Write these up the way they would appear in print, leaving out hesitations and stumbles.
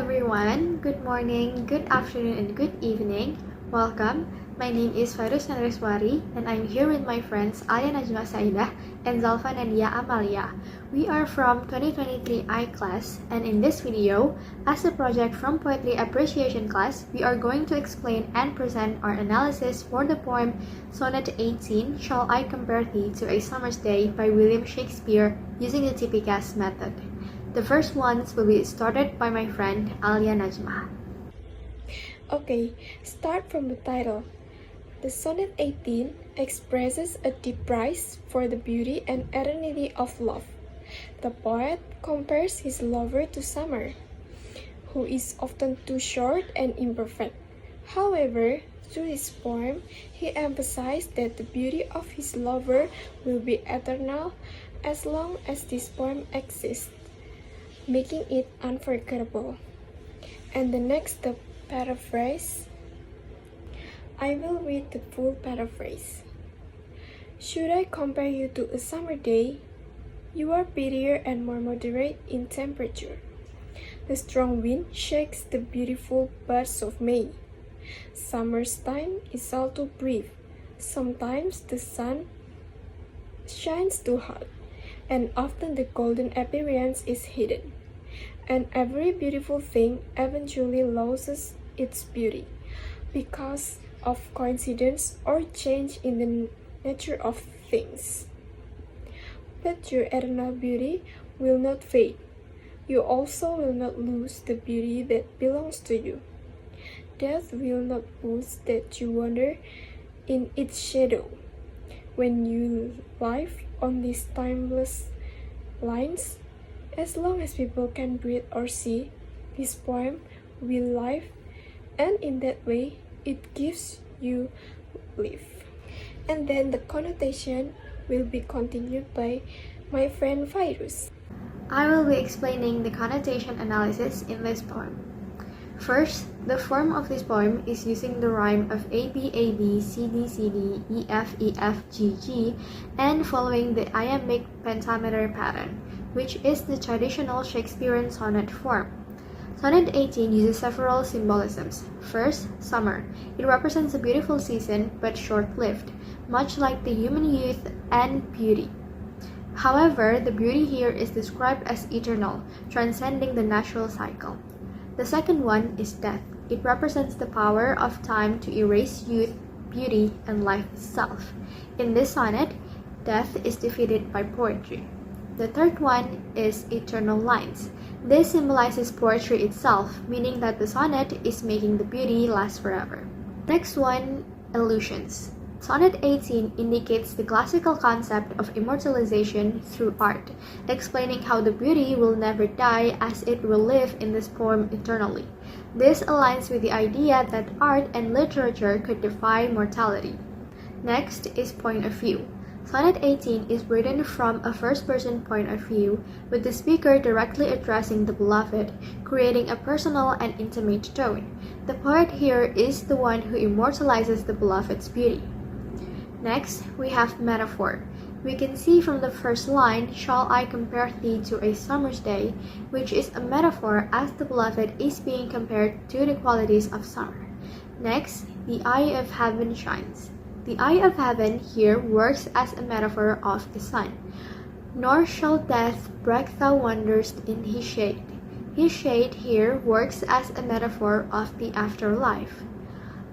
everyone. Good morning, good afternoon, and good evening. Welcome. My name is Fairuz Chandreswari, and I'm here with my friends Alya, Najmah, Saidah, and Zalfa, Nadia, Amalia. We are from 2023 I class, and in this video, as a project from Poetry Appreciation class, we are going to explain and present our analysis for the poem Sonnet 18, Shall I Compare Thee to a Summer's Day by William Shakespeare using the TPCASTT method. The first ones will be started by my friend Alya Najmah. Okay, start from the title. The Sonnet 18 expresses a deep prize for the beauty and eternity of love. The poet compares his lover to summer, who is often too short and imperfect. However, through this poem, he emphasized that the beauty of his lover will be eternal as long as this poem exists, making it unforgettable. And the next, the paraphrase. I will read the full paraphrase. Should I compare you to a summer day? You are prettier and more moderate in temperature. The strong wind shakes the beautiful buds of May. Summer's time is all too brief. Sometimes the sun shines too hot, and often the golden appearance is hidden. And every beautiful thing eventually loses its beauty because of coincidence or change in the nature of things. But your eternal beauty will not fade. You also will not lose the beauty that belongs to you. Death will not pause that you wander in its shadow. When you live on these timeless lines, as long as people can breathe or see, this poem will live, and in that way, it gives you life. And then the connotation will be continued by my friend Fairuz. I will be explaining the connotation analysis in this poem. First, the form of this poem is using the rhyme of A B A B C D C D E F E F G G and following the iambic pentameter pattern, which is the traditional Shakespearean sonnet form. Sonnet 18 uses several symbolisms. First, summer. It represents a beautiful season but short-lived, much like the human youth and beauty. However, the beauty here is described as eternal, transcending the natural cycle. The second one is death. It represents the power of time to erase youth, beauty, and life itself. In this sonnet, death is defeated by poetry. The third one is eternal lines. This symbolizes poetry itself, meaning that the sonnet is making the beauty last forever. Next one, illusions. Sonnet 18 indicates the classical concept of immortalization through art, explaining how the beauty will never die as it will live in this poem eternally. This aligns with the idea that art and literature could defy mortality. Next is point of view. Sonnet 18 is written from a first-person point of view, with the speaker directly addressing the beloved, creating a personal and intimate tone. The poet here is the one who immortalizes the beloved's beauty. Next, we have metaphor. We can see from the first line, Shall I compare thee to a summer's day, which is a metaphor as the beloved is being compared to the qualities of summer. Next, the eye of heaven shines. The eye of heaven here works as a metaphor of the sun. Nor shall death break thou wonders in his shade. His shade here works as a metaphor of the afterlife.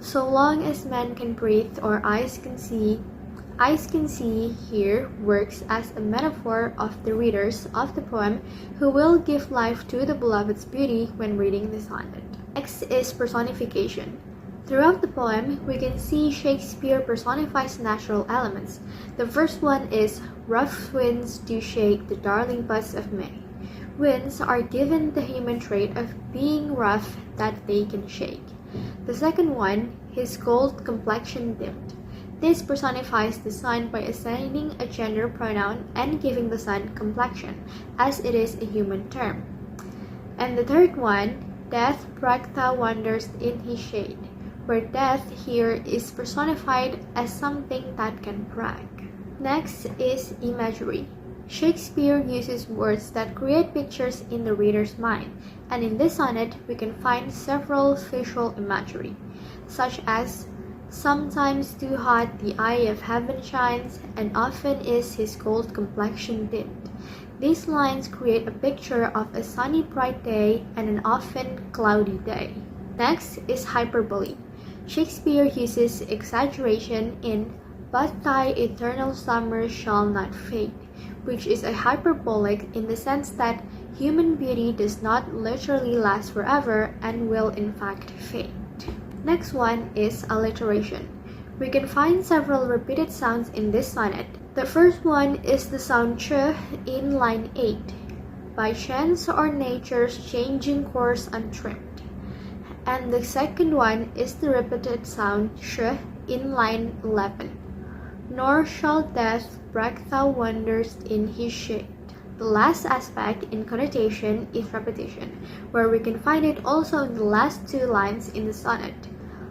So long as man can breathe or eyes can see here works as a metaphor of the readers of the poem who will give life to the beloved's beauty when reading the sonnet. Next is personification. Throughout the poem, we can see Shakespeare personifies natural elements. The first one is, rough winds do shake the darling buds of May. Winds are given the human trait of being rough that they can shake. The second one, his gold complexion dimmed. This personifies the sun by assigning a gender pronoun and giving the sun complexion, as it is a human term. And the third one, death brake thou wonders in his shade, where death here is personified as something that can brag. Next is imagery. Shakespeare uses words that create pictures in the reader's mind, and in this sonnet we can find several visual imagery, such as sometimes too hot the eye of heaven shines, and often is his gold complexion dimmed. These lines create a picture of a sunny bright day and an often cloudy day. Next is hyperbole. Shakespeare uses exaggeration in "But thy eternal summer shall not fade," which is a hyperbolic in the sense that human beauty does not literally last forever and will in fact fade. Next one is alliteration. We can find several repeated sounds in this sonnet. The first one is the sound ch in line 8, by chance or nature's changing course untrimmed. And the second one is the repeated sound sh in line 11, nor shall death break thou wonders in his shade. The last aspect in connotation is repetition, where we can find it also in the last two lines in the sonnet.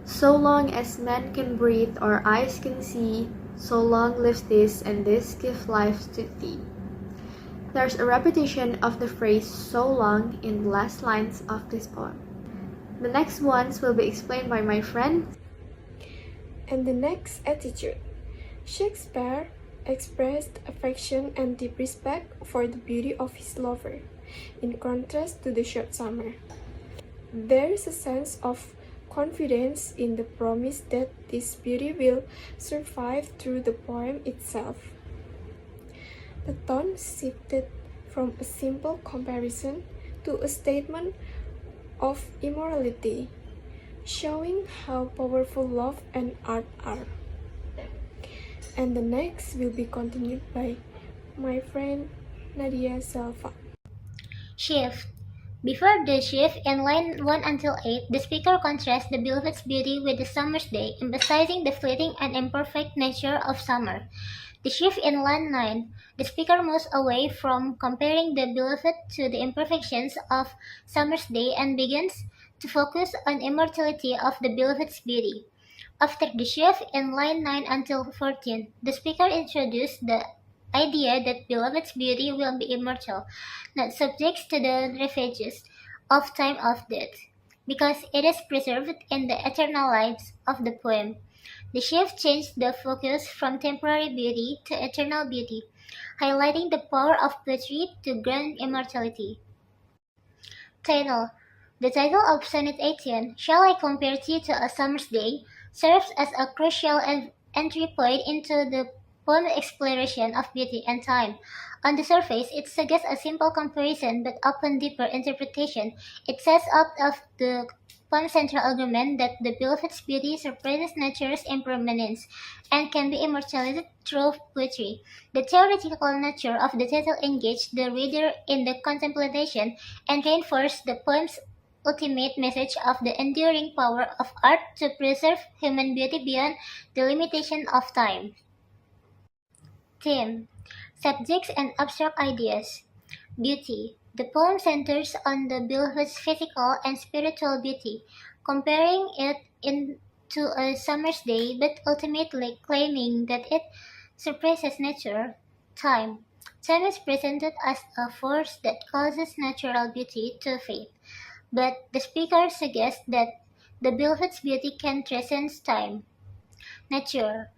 So long as men can breathe or eyes can see, so long lives this and this give life to thee. There's a repetition of the phrase so long in the last lines of this poem. The next ones will be explained by my friend. And the next, attitude. Shakespeare expressed affection and deep respect for the beauty of his lover, in contrast to the short summer. There is a sense of confidence in the promise that this beauty will survive through the poem itself. The tone shifted from a simple comparison to a statement of immorality, showing how powerful love and art are. And the next will be continued by my friend Nadia Zalfa. Shift. Before the shift in line 1 until 8, the speaker contrasts the beloved's beauty with the summer's day, emphasizing the fleeting and imperfect nature of summer. The shift in line 9, the speaker moves away from comparing the beloved to the imperfections of summer's day and begins to focus on immortality of the beloved's beauty. After the shift in line 9 until 14, the speaker introduced the idea that beloved's beauty will be immortal, not subject to the ravages of time of death, because it is preserved in the eternal lives of the poem. The shift changed the focus from temporary beauty to eternal beauty, highlighting the power of poetry to grant immortality. Title. The title of Sonnet 18, Shall I Compare Thee to a Summer's Day, serves as a crucial entry point into the poem's exploration of beauty and time. On the surface, it suggests a simple comparison, but upon deeper interpretation, it sets up of the poem's central argument that the beloved's beauty surpasses nature's impermanence and can be immortalized through poetry. The theoretical nature of the title engaged the reader in the contemplation and reinforced the poem's ultimate message of the enduring power of art to preserve human beauty beyond the limitation of time. Theme. Subjects and abstract ideas. Beauty. The poem centers on the beloved's physical and spiritual beauty, comparing it to a summer's day, but ultimately claiming that it surpasses nature. Time. Time is presented as a force that causes natural beauty to fade, but the speaker suggests that the beloved's beauty can transcend time. Nature.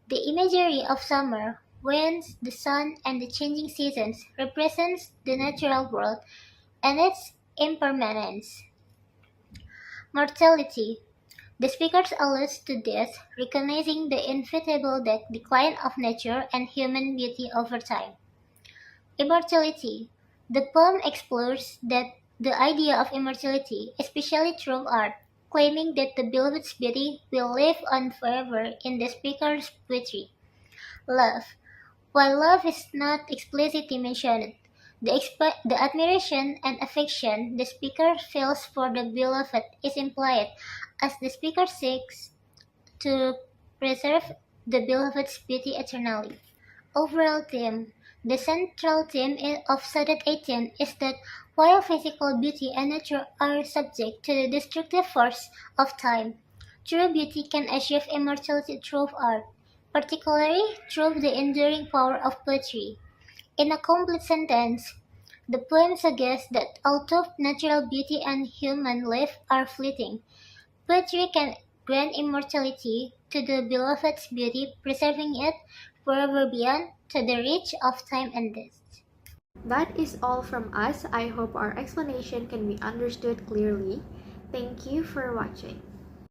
The imagery of summer, winds, the sun, and the changing seasons represents the natural world and its impermanence. Mortality. The speaker alludes to death, recognizing the inevitable decline of nature and human beauty over time. Immortality. The poem explores the idea of immortality, especially through art, claiming that the beloved's beauty will live on forever in the speaker's poetry. Love. While love is not explicitly mentioned, the admiration and affection the speaker feels for the beloved is implied, as the speaker seeks to preserve the beloved's beauty eternally. Overall theme. The central theme of Sonnet 18 is that while physical beauty and nature are subject to the destructive force of time, true beauty can achieve immortality through art, particularly through the enduring power of poetry. In a complete sentence, the poem suggests that although natural beauty and human life are fleeting, poetry can grant immortality to the beloved's beauty, preserving it forever beyond to the reach of time and death. That is all from us. I hope our explanation can be understood clearly. Thank you for watching.